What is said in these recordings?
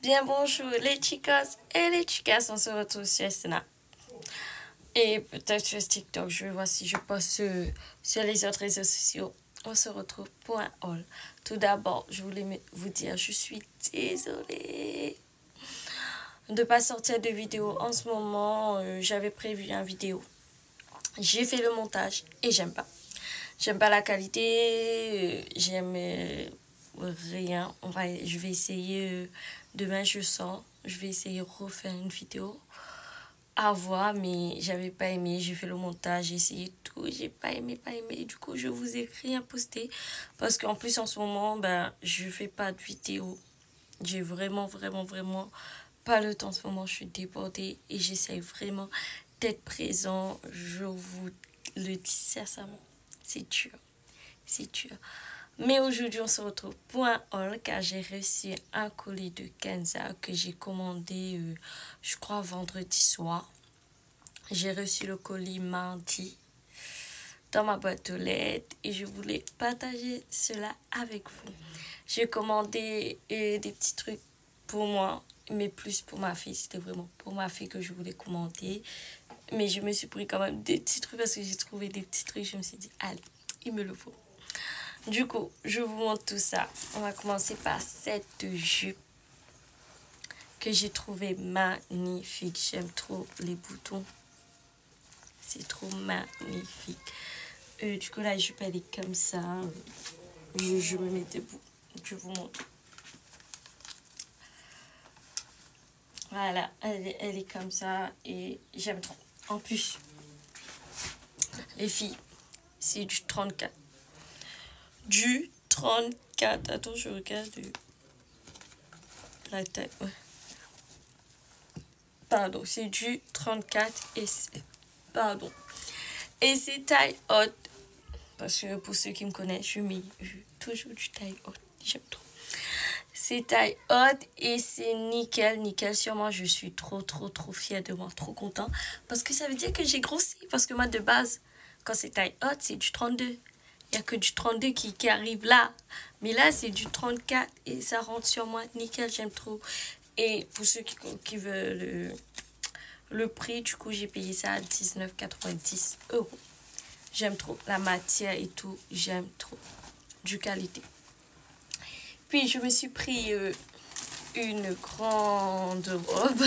Bien bonjour les chicas et les chicas, on se retrouve sur Snap. Et peut-être sur TikTok, je vais voir si je poste sur les autres réseaux sociaux. On se retrouve pour un haul. Tout d'abord, je voulais vous dire, je suis désolée de ne pas sortir de vidéo en ce moment. J'avais prévu une vidéo. J'ai fait le montage et j'aime pas. J'aime pas la qualité, j'aime rien. Je vais essayer, demain je sors, je vais essayer de refaire une vidéo à voir, mais j'avais pas aimé. J'ai fait le montage, j'ai essayé tout, j'ai pas aimé, pas aimé. Du coup, je vous ai rien posté parce qu'en plus en ce moment, ben, je fais pas de vidéo. J'ai vraiment, vraiment, vraiment pas le temps en ce moment. Je suis débordée et j'essaye vraiment d'être présent. Je vous le dis sincèrement, c'est dur, c'est dur. Mais aujourd'hui, on se retrouve pour un haul car j'ai reçu un colis de Kenza que j'ai commandé, je crois, vendredi soir. J'ai reçu le colis mardi dans ma boîte aux lettres et je voulais partager cela avec vous. J'ai commandé des petits trucs pour moi, mais plus pour ma fille. C'était vraiment pour ma fille que je voulais commander. Mais je me suis pris quand même des petits trucs parce que j'ai trouvé des petits trucs. Je me suis dit, allez, il me le faut. Du coup, je vous montre tout ça. On va commencer par cette jupe que j'ai trouvé magnifique. J'aime trop les boutons. C'est trop magnifique. Du coup, la jupe, elle est comme ça. Je me mets debout. Je vous montre. Voilà, elle est comme ça et j'aime trop. En plus, les filles, c'est du 34. Du 34. Attends, je regarde la taille. Ouais. Pardon, c'est du 34 et c'est... Pardon. Et c'est taille haute. Parce que pour ceux qui me connaissent, je mets toujours du taille haute. J'aime trop. C'est taille haute et c'est nickel, nickel. Sûrement, je suis trop fière de moi. Trop content. Parce que ça veut dire que j'ai grossi. Parce que moi, de base, quand c'est taille haute, c'est du 32. Il n'y a que du 32 qui arrive là. Mais là, c'est du 34 et ça rentre sur moi. Nickel, j'aime trop. Et pour ceux qui veulent le prix, du coup, j'ai payé ça à 19,90 €. J'aime trop la matière et tout. J'aime trop. Du qualité. Puis, je me suis pris une grande robe.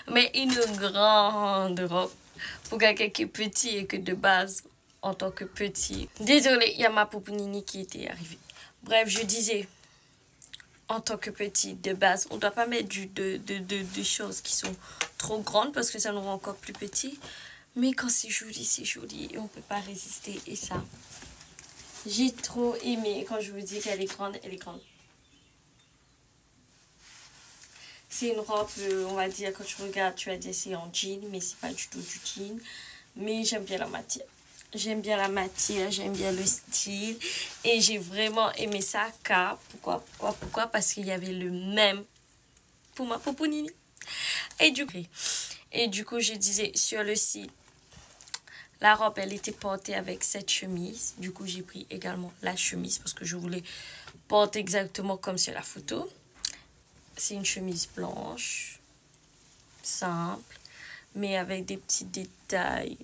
Mais une grande robe. Pour quelqu'un qui est petit et que de base, en tant que petit. Désolée, il y a ma poupounini qui était arrivée. Bref, je disais... En tant que petit, de base, on ne doit pas mettre de choses qui sont trop grandes parce que ça nous rend encore plus petit. Mais quand c'est joli et on ne peut pas résister. Et ça, j'ai trop aimé. Quand je vous dis qu'elle est grande, elle est grande. C'est une robe, on va dire, quand tu regardes, tu vas dire c'est en jean, mais c'est pas du tout du jean. Mais j'aime bien la matière. J'aime bien la matière, j'aime bien le style. Et j'ai vraiment aimé ça car, pourquoi? Parce qu'il y avait le même pour ma poupounini. Et du coup, je disais sur le site, la robe, elle était portée avec cette chemise. Du coup, j'ai pris également la chemise parce que je voulais porter exactement comme sur la photo. C'est une chemise blanche, simple, mais avec des petits détails.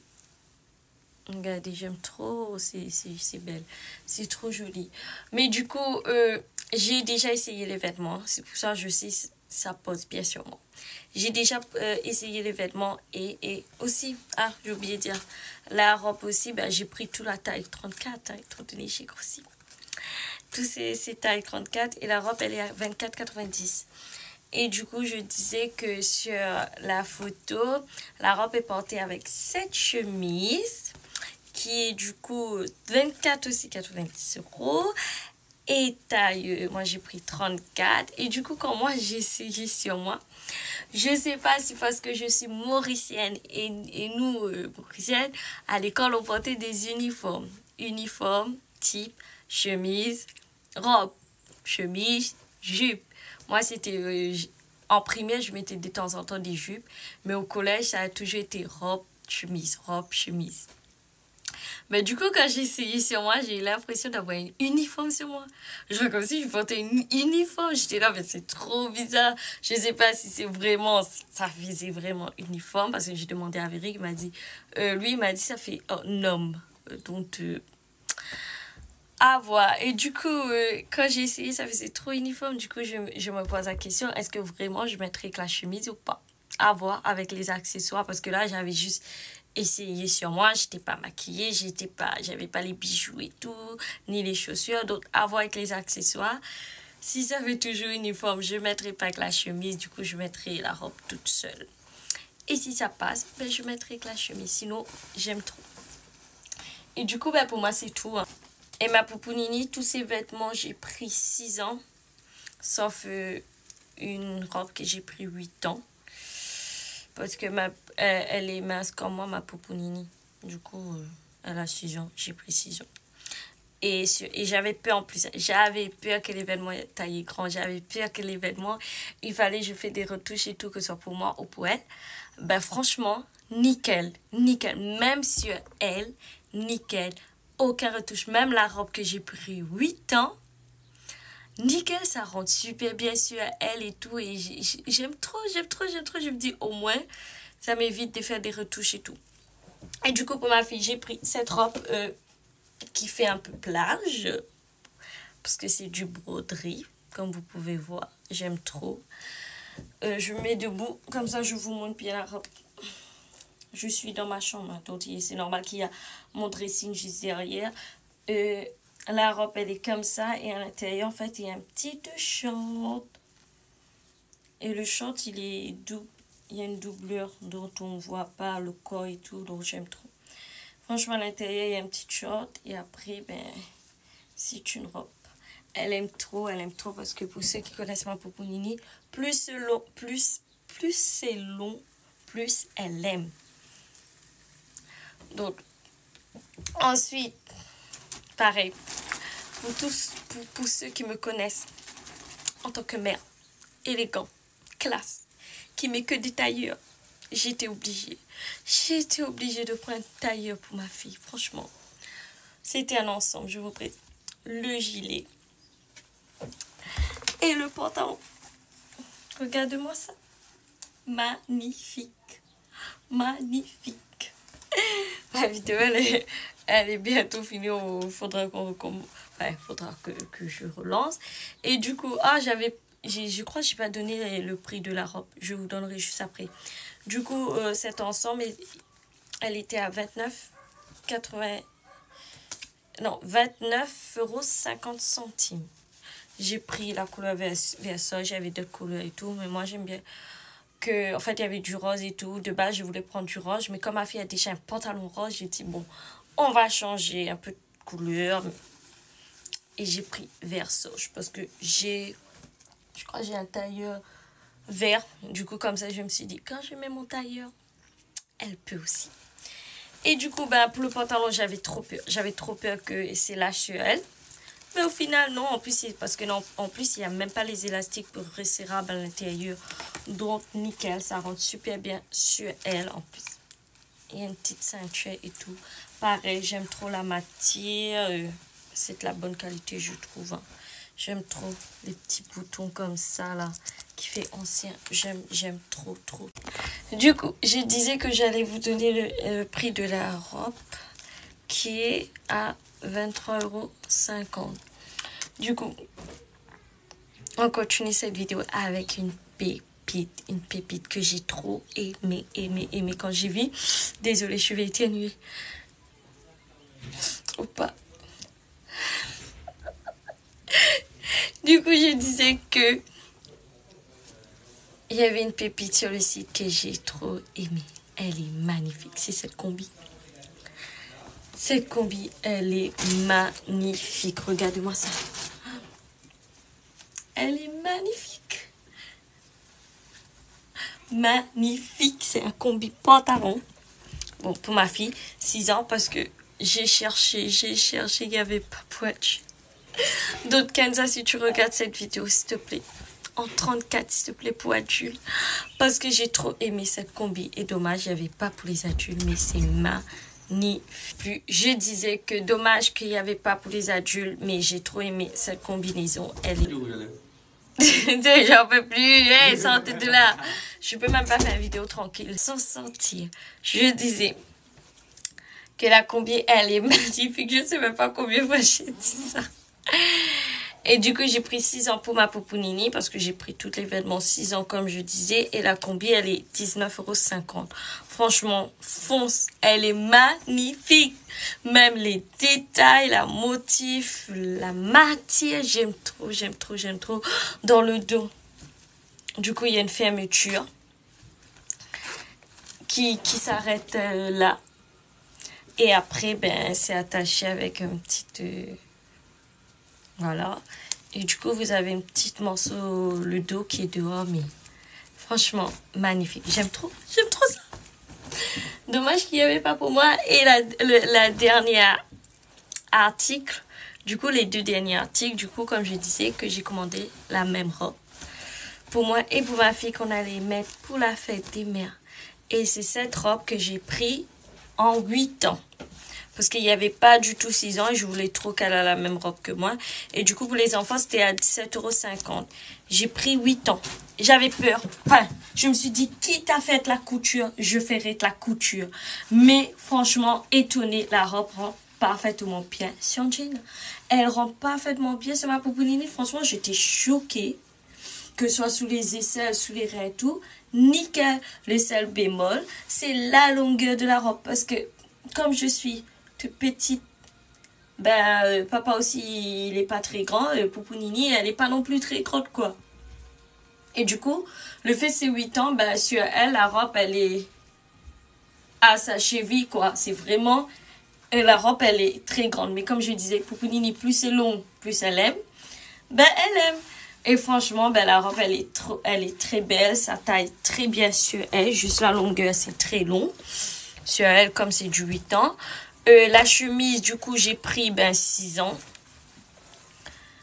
Regardez, j'aime trop, c'est belle, c'est trop joli. Mais du coup, j'ai déjà essayé les vêtements, c'est pour ça que je sais ça pose bien sur moi. J'ai déjà essayé les vêtements et aussi, j'ai oublié de dire, la robe aussi, ben, j'ai pris toute la taille 34, taille 39, j'ai grossi. Tous ces tailles 34 et la robe, elle est à 24,90. Et du coup, je disais que sur la photo, la robe est portée avec cette chemise qui est du coup 24 aussi 90 €. Et taille, moi j'ai pris 34. Et du coup, quand moi j'ai essayé sur moi, je sais pas si parce que je suis mauricienne et nous, mauriciennes, à l'école on portait des uniformes. Uniforme, type, chemise, robe, chemise, jupe. Moi c'était, en primaire je mettais de temps en temps des jupes. Mais au collège ça a toujours été robe, chemise, robe, chemise. Mais du coup, quand j'ai essayé sur moi, j'ai eu l'impression d'avoir un uniforme sur moi. Je vois comme si je portais une uniforme. J'étais là, mais c'est trop bizarre. Je sais pas si c'est vraiment, ça faisait vraiment uniforme. Parce que j'ai demandé à Véric, il m'a dit, lui, il m'a dit, ça fait un homme. Donc, à voir. Et du coup, quand j'ai essayé, ça faisait trop uniforme. Du coup, je me pose la question, est-ce que vraiment je mettrais que la chemise ou pas? À voir avec les accessoires. Parce que là, j'avais juste essayé sur moi. J'étais pas maquillée, j'avais pas les bijoux et tout, ni les chaussures. Donc, à voir avec les accessoires. Si ça fait toujours uniforme, je mettrai pas que la chemise. Du coup, je mettrai la robe toute seule. Et si ça passe, ben, je mettrai que la chemise. Sinon, j'aime trop. Et du coup, ben, pour moi, c'est tout. Hein. Et ma poupounini, tous ces vêtements, j'ai pris 6 ans. Sauf une robe que j'ai pris 8 ans. Parce que elle est mince comme moi, ma poupounini. Du coup, elle a 6 ans. J'ai pris 6 ans. Et j'avais peur en plus. J'avais peur que l'événement taille grand. J'avais peur que l'événement, il fallait que je fasse des retouches et tout, que ce soit pour moi ou pour elle. Ben franchement, nickel. Nickel. Même sur elle, nickel. Aucun retouche. Même la robe que j'ai pris 8 ans, nickel, ça rentre super bien sur elle et tout. Et j'aime trop. Je me dis, au moins, ça m'évite de faire des retouches et tout. Et du coup, pour ma fille, j'ai pris cette robe qui fait un peu plage. Parce que c'est du broderie, comme vous pouvez voir. J'aime trop. Je me mets debout. Comme ça, je vous montre bien la robe. Je suis dans ma chambre, donc c'est normal qu'il y a mon dressing juste derrière. La robe, elle est comme ça. Et à l'intérieur, en fait, il y a un petit short. Et le short, il est double. Il y a une doublure dont on ne voit pas le corps et tout. Donc, j'aime trop. Franchement, à l'intérieur, il y a un petit short. Et après, ben, c'est une robe. Elle aime trop parce que pour ceux qui connaissent ma poupounini, plus c'est long, plus elle aime. Donc, ensuite, pareil, pour ceux qui me connaissent en tant que mère, élégant, classe, qui met que des tailleurs, j'étais obligée de prendre un tailleur pour ma fille, franchement. C'était un ensemble, je vous présente. Le gilet et le pantalon. Regarde-moi ça. Magnifique. Magnifique. La vidéo, elle est bientôt finie. Il faudra que je relance. Et du coup, je crois que je n'ai pas donné le prix de la robe. Je vous donnerai juste après. Du coup, cet ensemble, elle était à 29,50 €. J'ai pris la couleur Versailles, j'avais d'autres couleurs et tout, mais moi j'aime bien que, en fait, il y avait du rose et tout. De base, je voulais prendre du rose, mais comme ma fille a déjà un pantalon rose, j'ai dit, bon, on va changer un peu de couleur. Et j'ai pris Versailles parce que je crois que j'ai un tailleur vert. Du coup, comme ça, je me suis dit, quand je mets mon tailleur, elle peut aussi. Et du coup, ben, pour le pantalon, j'avais trop peur. J'avais trop peur que c'est lâche sur elle. Mais au final, non. En plus, il n'y a même pas les élastiques pour resserrable à l'intérieur. Donc, nickel. Ça rentre super bien sur elle en plus. Il y a une petite ceinture et tout. Pareil, j'aime trop la matière. C'est de la bonne qualité, je trouve. Hein. J'aime trop les petits boutons comme ça, là, qui fait ancien. J'aime trop. Du coup, je disais que j'allais vous donner le prix de la robe, qui est à 23,50 €. Du coup, on continue cette vidéo avec une pépite que j'ai trop aimé quand j'ai vu. Désolée, je vais éternuer. Ou pas. Du coup, je disais que il y avait une pépite sur le site que j'ai trop aimé. Elle est magnifique. C'est cette combi. Cette combi, elle est magnifique. Regardez-moi ça. Elle est magnifique. Magnifique. C'est un combi pantalon. Bon, pour ma fille, 6 ans, parce que j'ai cherché, il n'y avait pas poitu. Donc, Kenza, si tu regardes cette vidéo, s'il te plaît, en 34, s'il te plaît, pour adultes. Parce que j'ai trop aimé cette combi. Et dommage, il n'y avait pas pour les adultes, mais c'est magnifique. magnifique. Je disais que dommage qu'il n'y avait pas pour les adultes, mais j'ai trop aimé cette combinaison. Elle est... J'en peux plus. Hey, sortez de là. Je peux même pas faire une vidéo tranquille sans sortir. Je disais que la combi, elle est magnifique. Je sais même pas combien de fois j'ai dit ça. Et du coup, j'ai pris 6 ans pour ma Poupounini parce que j'ai pris tous les vêtements 6 ans comme je disais. Et la combi, elle est 19,50 €. Franchement, fonce, elle est magnifique. Même les détails, la motif, la matière, j'aime trop, j'aime trop, j'aime trop. Dans le dos, du coup, il y a une fermeture qui s'arrête là. Et après, ben, c'est attaché avec un petit... voilà. Et du coup, vous avez un petit morceau, le dos qui est dehors, mais franchement, magnifique. J'aime trop ça. Dommage qu'il n'y avait pas pour moi. Et la dernière article, du coup, les 2 derniers articles, du coup, comme je disais, que j'ai commandé la même robe pour moi et pour ma fille qu'on allait mettre pour la fête des mères. Et c'est cette robe que j'ai pris en 8 ans. Parce qu'il n'y avait pas du tout 6 ans et je voulais trop qu'elle ait la même robe que moi. Et du coup, pour les enfants, c'était à 17,50 €. J'ai pris 8 ans. J'avais peur. Enfin, je me suis dit, quitte à faire la couture, je ferai de la couture. Mais franchement, étonnée, la robe rentre parfaitement bien sur jean. Elle rentre parfaitement bien sur ma Poupounini. Franchement, j'étais choquée. Que ce soit sous les aisselles, sous les reins et tout. Nickel. L'aisselle bémol. C'est la longueur de la robe. Parce que, comme je suis... toute petite, ben papa aussi il est pas très grand, Poupounini elle est pas non plus très grande quoi. Et du coup le fait c'est 8 ans, ben sur elle la robe elle est à sa cheville quoi, c'est vraiment la robe elle est très grande, mais comme je disais Poupounini plus c'est long plus elle aime, ben elle aime. Et franchement ben la robe elle est très belle, ça taille très bien sur elle, juste la longueur c'est très long sur elle comme c'est du 8 ans. La chemise, du coup, j'ai pris 6 ans.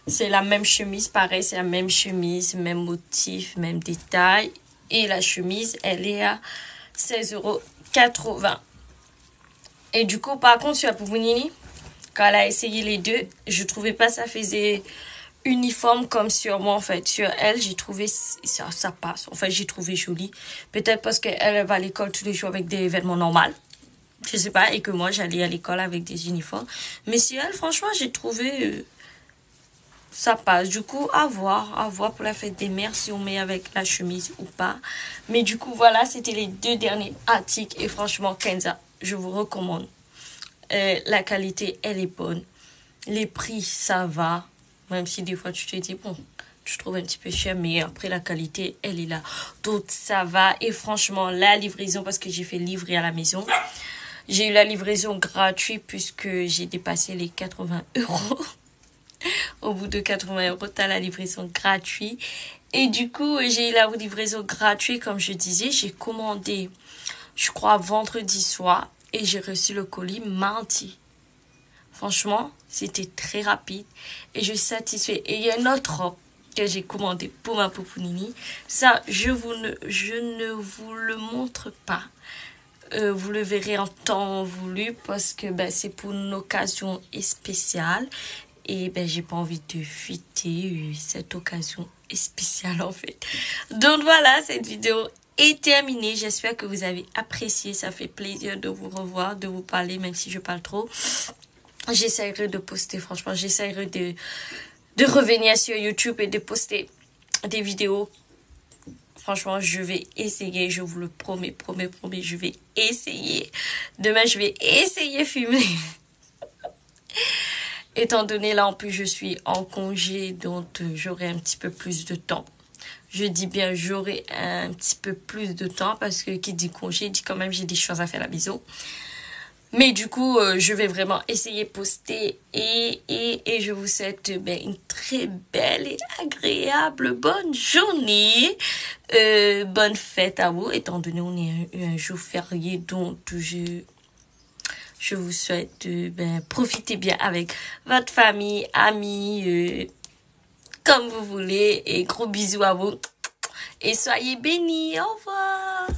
C'est la même chemise, pareil, c'est la même chemise, même motif, même détail. Et la chemise, elle est à 16,80 €. Et du coup, par contre, sur la Poupounini, quand elle a essayé les deux, je trouvais pas ça faisait uniforme comme sur moi, en fait. Sur elle, j'ai trouvé ça passe. En fait, j'ai trouvé joli. Peut-être parce qu'elle va à l'école tous les jours avec des vêtements normaux. Je sais pas, et que moi j'allais à l'école avec des uniformes. Mais si elle, franchement, j'ai trouvé ça passe. Du coup, à voir pour la fête des mères si on met avec la chemise ou pas. Mais du coup, voilà, c'était les 2 derniers articles. Et franchement, Kenza, je vous recommande. La qualité, elle est bonne. Les prix, ça va. Même si des fois tu te dis, bon, je trouve un petit peu cher, mais après la qualité, elle est là. Donc ça va. Et franchement, la livraison, parce que j'ai fait livrer à la maison. J'ai eu la livraison gratuite puisque j'ai dépassé les 80 €. Au bout de 80 €, tu as la livraison gratuite. Et du coup, j'ai eu la livraison gratuite, comme je disais. J'ai commandé, je crois, vendredi soir. Et j'ai reçu le colis mardi. Franchement, c'était très rapide. Et je suis satisfaite. Et il y a une autre robe que j'ai commandée pour ma Poupounini. Ça, je ne vous le montre pas. Vous le verrez en temps voulu parce que c'est pour une occasion spéciale et j'ai pas envie de fuiter cette occasion spéciale en fait. Donc voilà, cette vidéo est terminée. J'espère que vous avez apprécié. Ça fait plaisir de vous revoir, de vous parler même si je parle trop. J'essaierai de poster, franchement, j'essaierai de revenir sur YouTube et de poster des vidéos. Franchement, je vais essayer, je vous le promets, je vais essayer. Demain, je vais essayer fumer. Étant donné, là, en plus, je suis en congé, donc j'aurai un petit peu plus de temps. Je dis bien, j'aurai un petit peu plus de temps parce que qui dit congé, dit quand même, j'ai des choses à faire à la maison. Mais du coup, je vais vraiment essayer de poster et je vous souhaite une très belle et agréable bonne journée. Bonne fête à vous, étant donné on est un jour férié, donc je vous souhaite profitez bien avec votre famille, amis, comme vous voulez. Et gros bisous à vous. Et soyez bénis. Au revoir.